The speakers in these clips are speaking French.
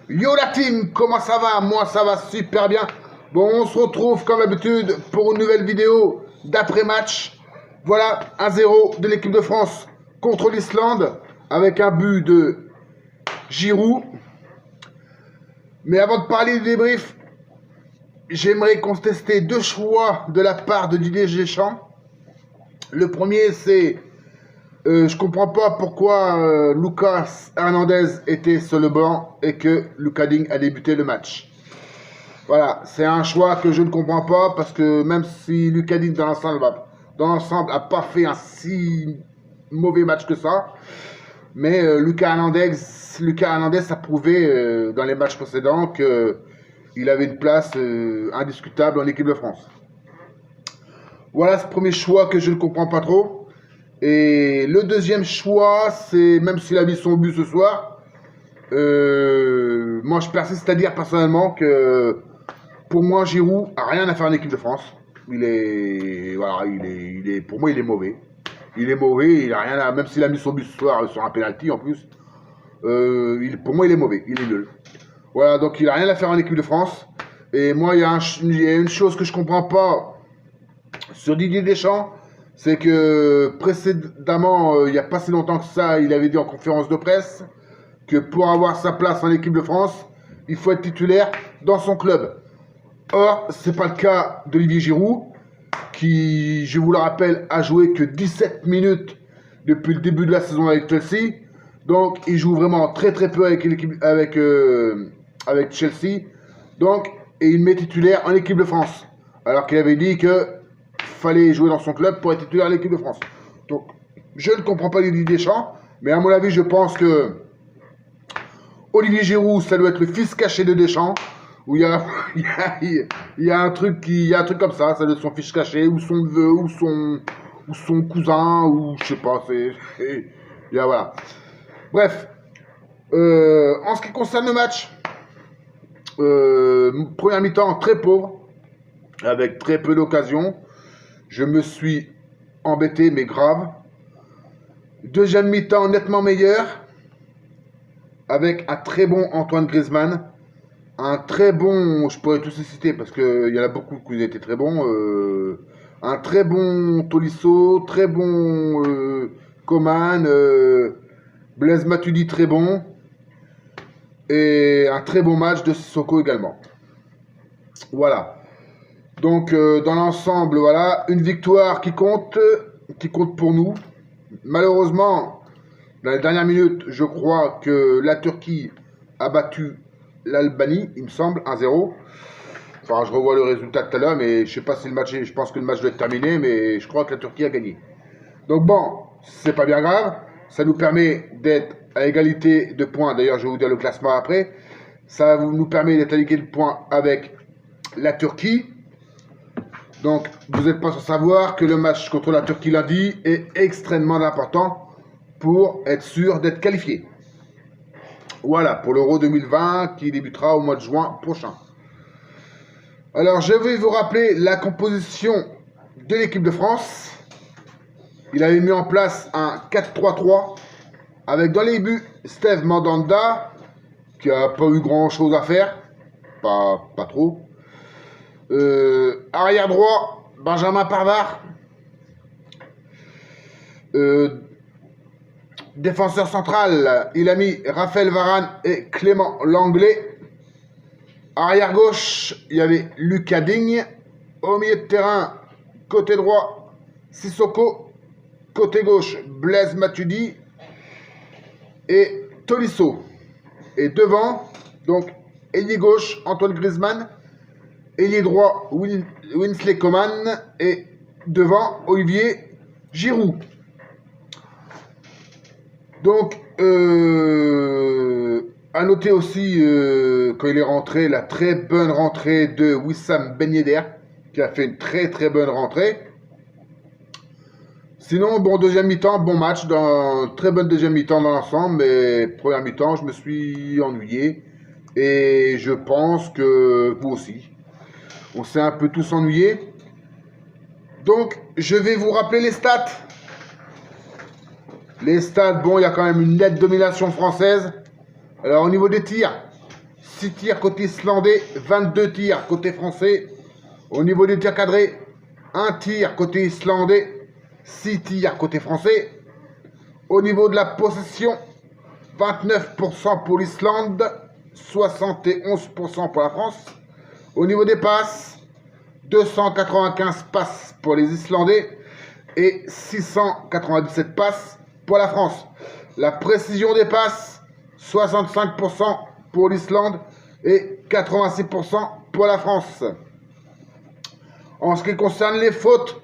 Yo la team, comment ça va? Moi ça va super bien. Bon, on se retrouve comme d'habitude pour une nouvelle vidéo d'après-match. Voilà, 1-0 de l'équipe de France contre l'Islande avec un but de Giroud. Mais avant de parler du débrief, j'aimerais contester deux choix de la part de Didier Deschamps. Le premier, c'est je comprends pas pourquoi Lucas Hernandez était sur le banc et que Lucas Digne a débuté le match. Voilà, c'est un choix que je ne comprends pas parce que même si Lucas Digne dans l'ensemble a pas fait un si mauvais match que ça, mais Lucas Hernandez a prouvé dans les matchs précédents qu'il avait une place indiscutable en équipe de France. Voilà ce premier choix que je ne comprends pas trop. Et le deuxième choix, c'est, même s'il a mis son but ce soir, moi je persiste à dire personnellement que pour moi Giroud a rien à faire en équipe de France. Pour moi il est mauvais. Il est mauvais, il a rien à, même s'il a mis son but ce soir sur un penalty en plus. Pour moi il est mauvais, il est nul. Voilà, donc il a rien à faire en équipe de France. Et moi il y a une chose que je comprends pas sur Didier Deschamps. C'est que précédemment, il n'y a pas si longtemps que ça, il avait dit en conférence de presse que pour avoir sa place en équipe de France, il faut être titulaire dans son club. Or, ce n'est pas le cas d'Olivier Giroud, qui, je vous le rappelle, a joué que 17 minutes depuis le début de la saison avec Chelsea. Donc, il joue vraiment très très peu avec Chelsea. Donc, et il met titulaire en équipe de France. Alors qu'il avait dit que fallait jouer dans son club pour être titulaire à l'équipe de France. Donc, je ne comprends pas Didier Deschamps, mais à mon avis, je pense que Olivier Giroud, ça doit être le fils caché de Deschamps, où il y a un truc comme ça doit être son fils caché, ou son neveu, ou son cousin, ou je sais pas, voilà. Bref, en ce qui concerne le match, première mi-temps très pauvre, avec très peu d'occasions. Je me suis embêté, mais grave. Deuxième mi-temps nettement meilleur, avec un très bon Antoine Griezmann. Un très bon, je pourrais tous les citer parce qu'il y en a beaucoup qui ont été très bons. Un très bon Tolisso, très bon Coman, Blaise Matuidi très bon. Et un très bon match de Sissoko également. Voilà. Donc, dans l'ensemble, voilà, une victoire qui compte pour nous. Malheureusement, dans les dernières minutes, je crois que la Turquie a battu l'Albanie, il me semble, 1-0. Enfin, je revois le résultat tout à l'heure, mais je sais pas si le match je pense que le match doit être terminé, mais je crois que la Turquie a gagné. Donc bon, c'est pas bien grave. Ça nous permet d'être à égalité de points. D'ailleurs, je vais vous dire le classement après. Ça nous permet d'être à égalité de points avec la Turquie. Donc, vous n'êtes pas sans savoir que le match contre la Turquie lundi est extrêmement important pour être sûr d'être qualifié. Voilà, pour l'Euro 2020 qui débutera au mois de juin prochain. Alors, je vais vous rappeler la composition de l'équipe de France. Il avait mis en place un 4-3-3 avec dans les buts Steve Mandanda qui n'a pas eu grand chose à faire. Pas trop. Arrière droit, Benjamin Pavard. Défenseur central, il a mis Raphaël Varane et Clément Langlais. Arrière gauche, il y avait Lucas Digne. Au milieu de terrain, côté droit, Sissoko. Côté gauche, Blaise Matuidi et Tolisso. Et devant, donc, ailier gauche, Antoine Griezmann. Ailier droit, Winsley Coman. Et devant, Olivier Giroud. Donc, à noter aussi, quand il est rentré, la très bonne rentrée de Wissam Ben Yedder, qui a fait une très très bonne rentrée. Sinon, bon, deuxième mi-temps, bon match, très bonne deuxième mi-temps dans l'ensemble, mais première mi-temps, je me suis ennuyé. Et je pense que vous aussi. On s'est un peu tous ennuyés. Donc, je vais vous rappeler les stats. Les stats, bon, il y a quand même une nette domination française. Alors, au niveau des tirs, 6 tirs côté islandais, 22 tirs côté français. Au niveau des tirs cadrés, 1 tir côté islandais, 6 tirs côté français. Au niveau de la possession, 29% pour l'Islande, 71% pour la France. Au niveau des passes, 295 passes pour les Islandais et 697 passes pour la France. La précision des passes, 65% pour l'Islande et 86% pour la France. En ce qui concerne les fautes,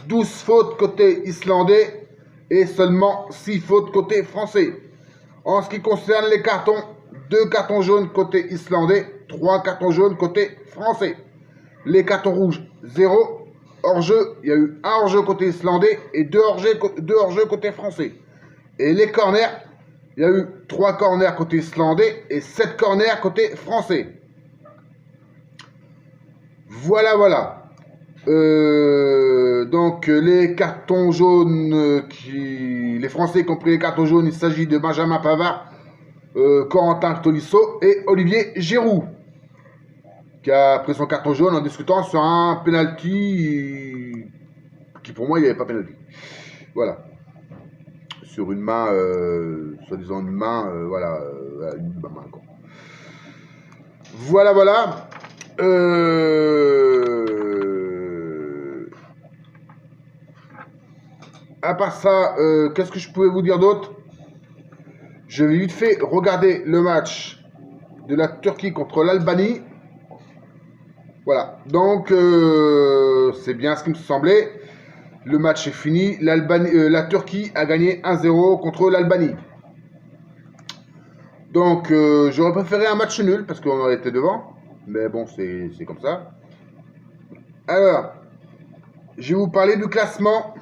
12 fautes côté islandais et seulement 6 fautes côté français. En ce qui concerne les cartons, 2 cartons jaunes côté islandais, 3 cartons jaunes côté français. Les cartons rouges, 0. Hors-jeu, il y a eu 1 hors-jeu côté islandais et 2 hors-jeu côté français. Et les corners, il y a eu 3 corners côté islandais et 7 corners côté français. Voilà, voilà. Donc les cartons jaunes, les Français qui ont pris les cartons jaunes, il s'agit de Benjamin Pavard, Corentin Tolisso et Olivier Giroud, qui a pris son carton jaune en discutant sur un penalty qui pour moi il n'y avait pas penalty. Voilà. Sur une main, soi-disant une main, voilà, une main quoi. Voilà, voilà. À part ça, qu'est-ce que je pouvais vous dire d'autre? Je vais vite fait regarder le match de la Turquie contre l'Albanie. Voilà, donc c'est bien ce qui me semblait. Le match est fini. La Turquie a gagné 1-0 contre l'Albanie. Donc j'aurais préféré un match nul parce qu'on aurait été devant. Mais bon, c'est comme ça. Alors, je vais vous parler du classement.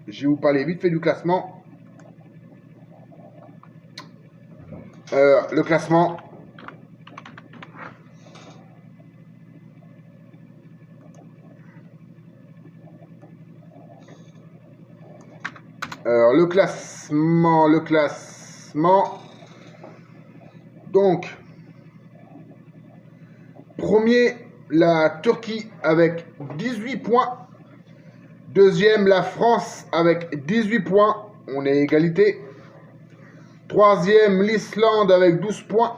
Je vais vous parler vite fait du classement. Alors, le classement. Alors, le classement. Donc, premier, la Turquie avec 18 points. Deuxième, la France avec 18 points. On est égalité. Troisième, l'Islande avec 12 points.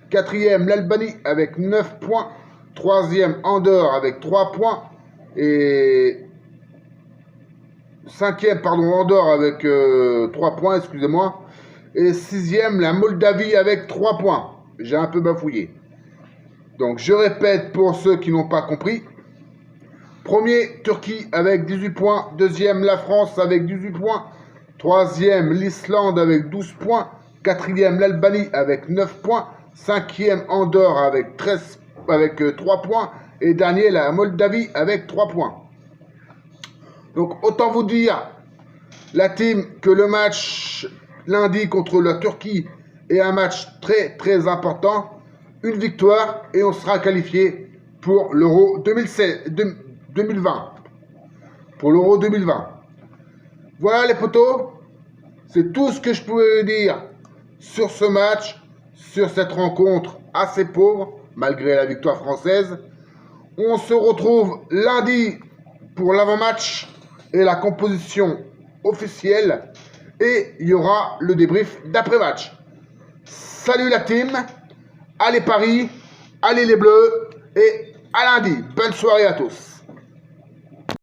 Quatrième, l'Albanie avec 9 points. Troisième, Andorre avec 3 points. Et cinquième, pardon, Andorre avec 3 points, excusez-moi. Et sixième, la Moldavie avec 3 points. J'ai un peu bafouillé. Donc, je répète pour ceux qui n'ont pas compris. Premier, Turquie avec 18 points. Deuxième, la France avec 18 points. Troisième, l'Islande avec 12 points. Quatrième, l'Albanie avec 9 points. Cinquième, Andorre avec 3 points. Et dernier, la Moldavie avec 3 points. Donc, autant vous dire, la team, que le match lundi contre la Turquie est un match très, très important. Une victoire et on sera qualifié pour l'Euro 2020. Pour l'Euro 2020. Voilà les potos. C'est tout ce que je pouvais dire sur ce match, sur cette rencontre assez pauvre, malgré la victoire française. On se retrouve lundi pour l'avant-match et la composition officielle. Et il y aura le débrief d'après-match. Salut la team. Allez Paris, allez les Bleus et à lundi. Bonne soirée à tous.